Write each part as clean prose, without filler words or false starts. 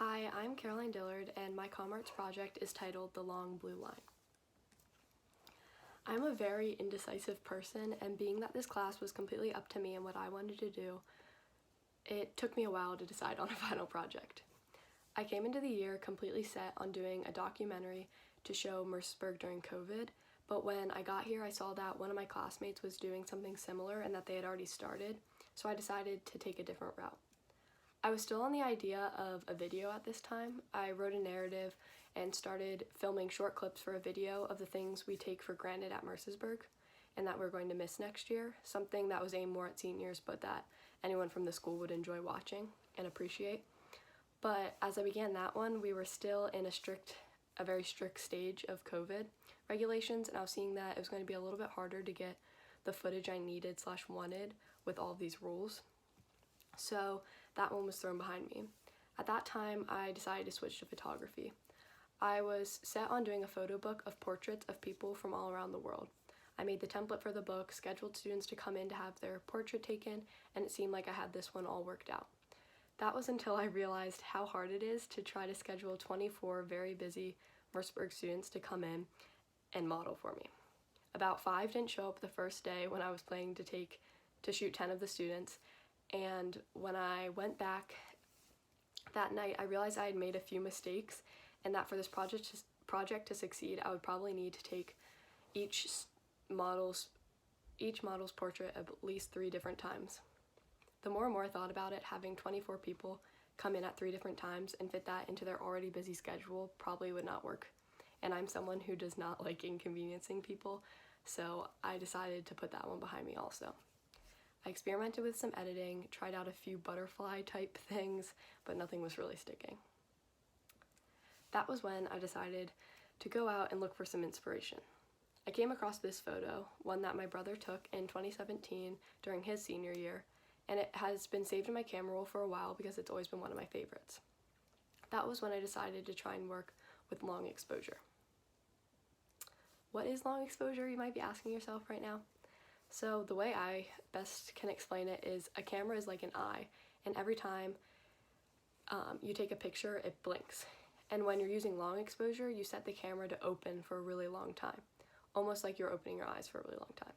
Hi, I'm Caroline Dillard, and my ComArts project is titled The Long Blue Line. I'm a very indecisive person, and being that this class was completely up to me and what I wanted to do, it took me a while to decide on a final project. I came into the year completely set on doing a documentary to show Mercersburg during COVID, but when I got here I saw that one of my classmates was doing something similar and that they had already started, so I decided to take a different route. I was still on the idea of a video at this time. I wrote a narrative and started filming short clips for a video of the things we take for granted at Mercersburg and that we're going to miss next year, something that was aimed more at seniors but that anyone from the school would enjoy watching and appreciate. But as I began that one, we were still in a very strict stage of COVID regulations, and I was seeing that it was going to be a little bit harder to get the footage I needed/wanted with all of these rules. So that one was thrown behind me. At that time, I decided to switch to photography. I was set on doing a photo book of portraits of people from all around the world. I made the template for the book, scheduled students to come in to have their portrait taken, and it seemed like I had this one all worked out. That was until I realized how hard it is to try to schedule 24 very busy Mercersburg students to come in and model for me. About 5 didn't show up the first day when I was planning to shoot 10 of the students, and when I went back that night, I realized I had made a few mistakes and that for this project to succeed, I would probably need to take each model's portrait at least 3 different times. The more and more I thought about it, having 24 people come in at 3 different times and fit that into their already busy schedule probably would not work. And I'm someone who does not like inconveniencing people, so I decided to put that one behind me also. I experimented with some editing, tried out a few butterfly type things, but nothing was really sticking. That was when I decided to go out and look for some inspiration. I came across this photo, one that my brother took in 2017 during his senior year, and it has been saved in my camera roll for a while because it's always been one of my favorites. That was when I decided to try and work with long exposure. What is long exposure, you might be asking yourself right now? So the way I best can explain it is a camera is like an eye, and every time you take a picture, it blinks. And when you're using long exposure, you set the camera to open for a really long time, almost like you're opening your eyes for a really long time.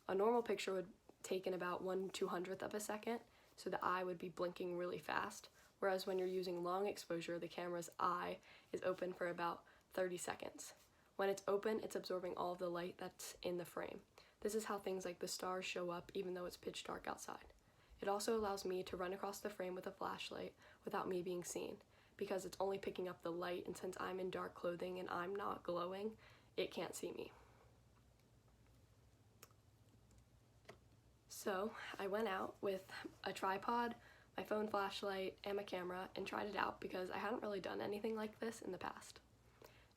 A normal picture would take in about 1/200th of a second, so the eye would be blinking really fast, whereas when you're using long exposure, the camera's eye is open for about 30 seconds. When it's open, it's absorbing all of the light that's in the frame. This is how things like the stars show up even though it's pitch dark outside. It also allows me to run across the frame with a flashlight without me being seen, because it's only picking up the light, and since I'm in dark clothing and I'm not glowing, it can't see me. So I went out with a tripod, my phone flashlight, and my camera and tried it out because I hadn't really done anything like this in the past.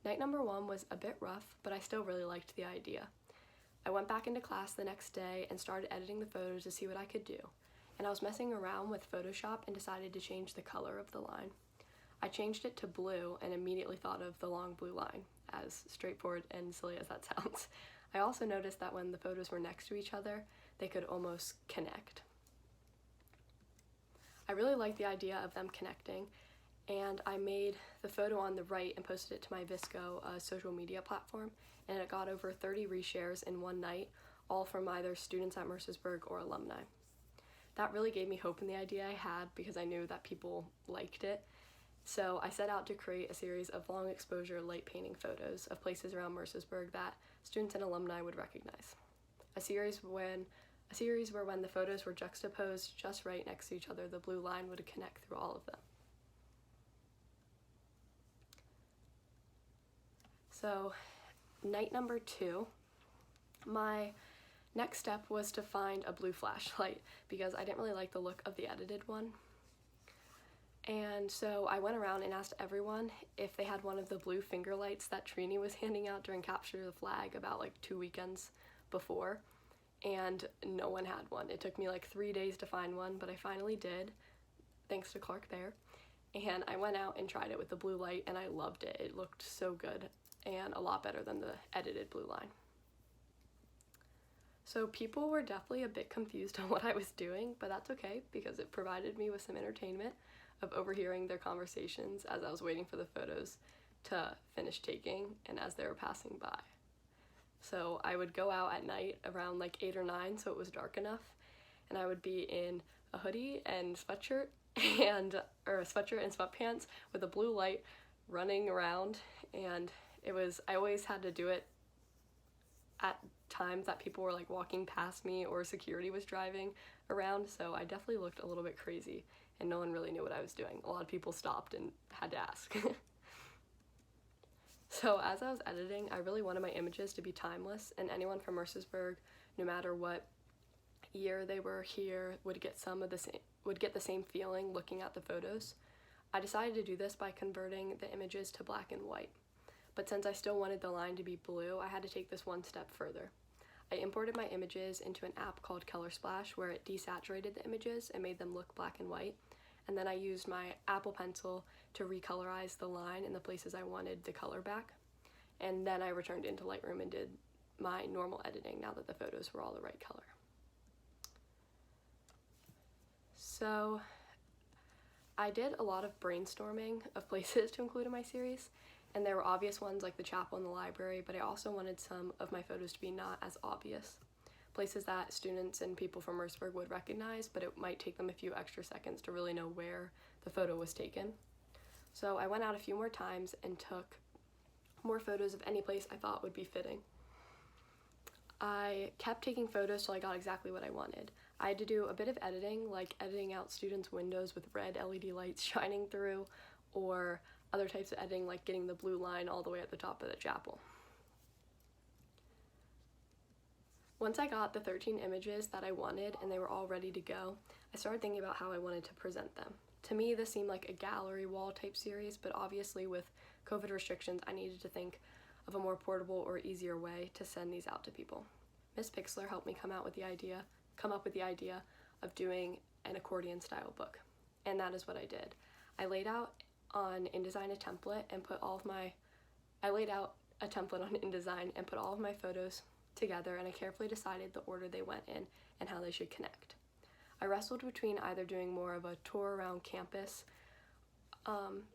Night number 1 was a bit rough, but I still really liked the idea. I went back into class the next day and started editing the photos to see what I could do, and I was messing around with Photoshop and decided to change the color of the line. I changed it to blue and immediately thought of the long blue line, as straightforward and silly as that sounds. I also noticed that when the photos were next to each other, they could almost connect. I really liked the idea of them connecting, and I made the photo on the right and posted it to my Visco social media platform, and it got over 30 reshares in one night, all from either students at Mercersburg or alumni. That really gave me hope in the idea I had because I knew that people liked it. So I set out to create a series of long exposure light painting photos of places around Mercersburg that students and alumni would recognize. A series where when the photos were juxtaposed just right next to each other, the blue line would connect through all of them. So night number 2, my next step was to find a blue flashlight because I didn't really like the look of the edited one. And so I went around and asked everyone if they had one of the blue finger lights that Trini was handing out during Capture the Flag about like 2 weekends before, and no one had one. It took me like 3 days to find one, but I finally did, thanks to Clark there. And I went out and tried it with the blue light and I loved it. It looked so good and a lot better than the edited blue line. So people were definitely a bit confused on what I was doing, but that's okay because it provided me with some entertainment. of overhearing their conversations as I was waiting for the photos to finish taking and as they were passing by. So I would go out at night around like 8 or 9, so it was dark enough, and I would be in a hoodie and sweatshirt or a sweatshirt and sweatpants with a blue light running around, and I always had to do it at times that people were like walking past me or security was driving around, so I definitely looked a little bit crazy and no one really knew what I was doing. A lot of people stopped and had to ask. So as I was editing, I really wanted my images to be timeless, and anyone from Mercersburg, no matter what year they were here, would get the same feeling looking at the photos. I decided to do this by converting the images to black and white. But since I still wanted the line to be blue, I had to take this one step further. I imported my images into an app called Color Splash, where it desaturated the images and made them look black and white. And then I used my Apple Pencil to recolorize the line in the places I wanted the color back. And then I returned into Lightroom and did my normal editing now that the photos were all the right color. So I did a lot of brainstorming of places to include in my series, and there were obvious ones like the chapel and the library, but I also wanted some of my photos to be not as obvious. Places that students and people from Mercersburg would recognize, but it might take them a few extra seconds to really know where the photo was taken. So I went out a few more times and took more photos of any place I thought would be fitting. I kept taking photos till I got exactly what I wanted. I had to do a bit of editing, like editing out students' windows with red LED lights shining through, or other types of editing like getting the blue line all the way at the top of the chapel. Once I got the 13 images that I wanted and they were all ready to go, I started thinking about how I wanted to present them. To me, this seemed like a gallery wall type series, but obviously with COVID restrictions, I needed to think of a more portable or easier way to send these out to people. Miss Pixler helped me come up with the idea of doing an accordion style book, and that is what I did. I laid out on InDesign a template and put all of my photos together, and I carefully decided the order they went in and how they should connect. I wrestled between either doing more of a tour around campus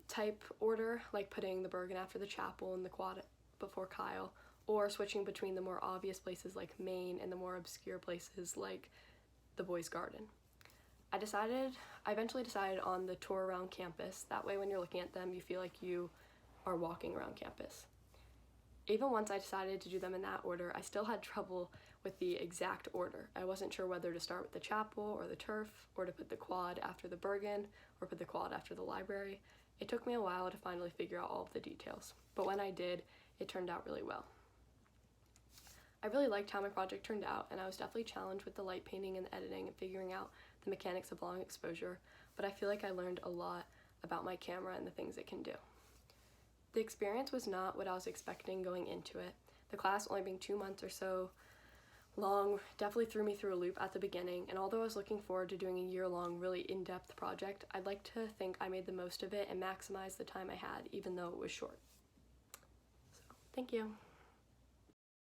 type order, like putting the Bergen after the chapel and the quad before Kyle, or switching between the more obvious places like Maine and the more obscure places like the Boys' Garden. I eventually decided on the tour around campus. That way when you're looking at them, you feel like you are walking around campus. Even once I decided to do them in that order, I still had trouble with the exact order. I wasn't sure whether to start with the chapel or the turf, or to put the quad after the Bergen, or put the quad after the library. It took me a while to finally figure out all of the details, but when I did, it turned out really well. I really liked how my project turned out, and I was definitely challenged with the light painting and the editing and figuring out the mechanics of long exposure, but I feel like I learned a lot about my camera and the things it can do. The experience was not what I was expecting going into it. The class only being 2 months or so long definitely threw me through a loop at the beginning, and although I was looking forward to doing a year-long, really in-depth project, I'd like to think I made the most of it and maximized the time I had, even though it was short. So, thank you.